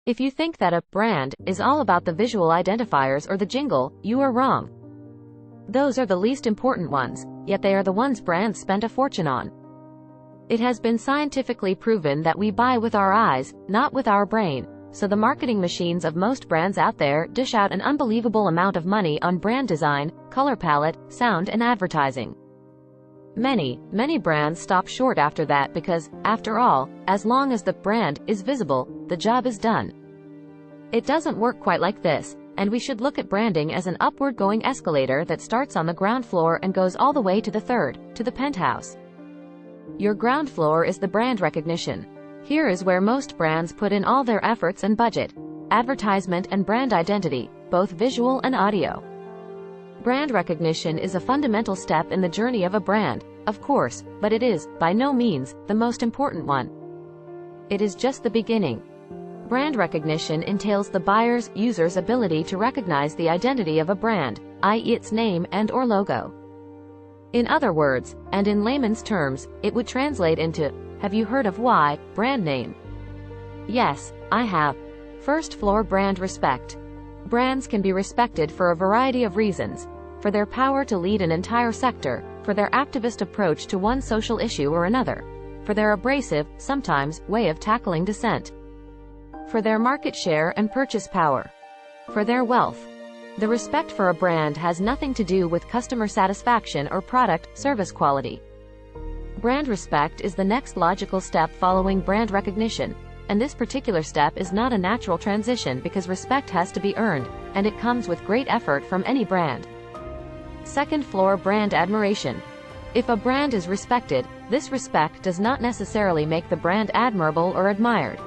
If you think that a brand is all about the visual identifiers or the jingle, you are wrong. Those are the least important ones, yet they are the ones brands spend a fortune on. It has been scientifically proven that we buy with our eyes, not with our brain, so the marketing machines of most brands out there dish out an unbelievable amount of money on brand design, color palette, sound and advertising. Many brands stop short after that because, after all, as long as the brand is visible, the job is done. It doesn't work quite like this, and we should look at branding as an upward-going escalator that starts on the ground floor and goes all the way to the third, to the penthouse. Your ground floor is the brand recognition. Here is where most brands put in all their efforts and budget: advertisement and brand identity, both visual and audio. Brand recognition is a fundamental step in the journey of a brand, of course, but it is, by no means, the most important one. It is just the beginning. Brand recognition entails the buyer's, user's ability to recognize the identity of a brand, i.e. its name and/or logo. In other words, and in layman's terms, it would translate into, have you heard of Y, brand name? Yes, I have. First floor brand respect. Brands can be respected for a variety of reasons: for their power to lead an entire sector, for their activist approach to one social issue or another, for their abrasive, sometimes, way of tackling dissent, for their market share and purchase power, for their wealth. The respect for a brand has nothing to do with customer satisfaction or product, service quality. Brand respect is the next logical step following brand recognition, and this particular step is not a natural transition because respect has to be earned, and it comes with great effort from any brand. Second floor brand admiration. If a brand is respected, this respect does not necessarily make the brand admirable or admired.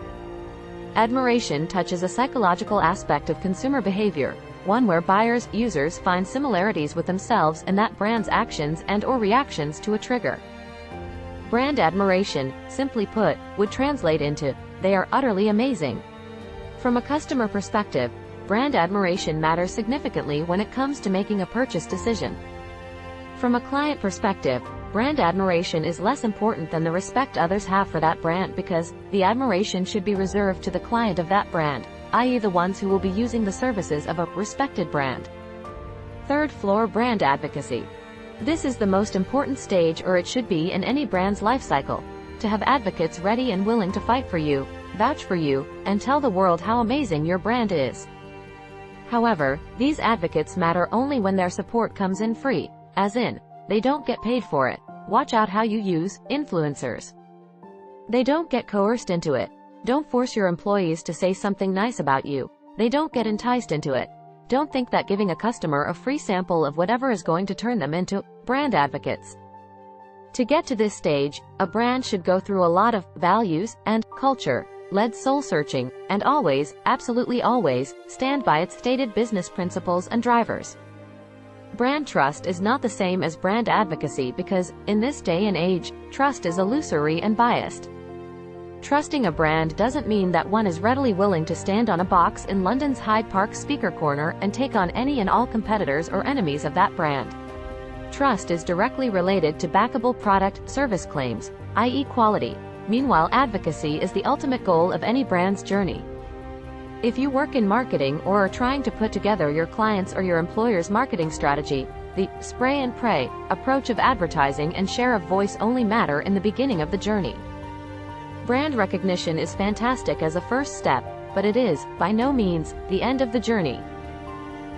Admiration touches a psychological aspect of consumer behavior, one where buyers, users find similarities with themselves and that brand's actions and/or reactions to a trigger. Brand admiration, simply put, would translate into, they are utterly amazing. From a customer perspective, brand admiration matters significantly when it comes to making a purchase decision. From a client perspective, brand admiration is less important than the respect others have for that brand because the admiration should be reserved to the client of that brand, i.e. the ones who will be using the services of a respected brand. Third floor brand advocacy. This is the most important stage, or it should be, in any brand's life cycle: to have advocates ready and willing to fight for you, vouch for you, and tell the world how amazing your brand is. However, these advocates matter only when their support comes in free, as in, they don't get paid for it. Watch out how you use influencers. They don't get coerced into it. Don't force your employees to say something nice about you. They don't get enticed into it. Don't think that giving a customer a free sample of whatever is going to turn them into brand advocates. To get to this stage, a brand should go through a lot of values and culture-led soul-searching, and always, absolutely always, stand by its stated business principles and drivers. Brand trust is not the same as brand advocacy because, in this day and age, trust is illusory and biased. Trusting a brand doesn't mean that one is readily willing to stand on a box in London's Hyde Park speaker corner and take on any and all competitors or enemies of that brand. Trust is directly related to backable product, service claims, i.e. quality. Meanwhile, advocacy is the ultimate goal of any brand's journey. If you work in marketing or are trying to put together your clients' or your employer's marketing strategy, the spray and pray approach of advertising and share of voice only matter in the beginning of the journey. Brand recognition is fantastic as a first step, but it is, by no means, the end of the journey.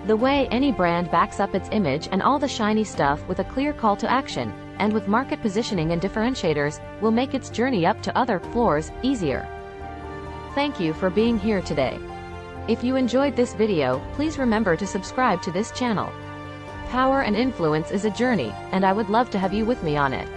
The way any brand backs up its image and all the shiny stuff with a clear call to action, and with market positioning and differentiators, will make its journey up to other floors easier. Thank you for being here today. If you enjoyed this video, please remember to subscribe to this channel. Power and influence is a journey, and I would love to have you with me on it.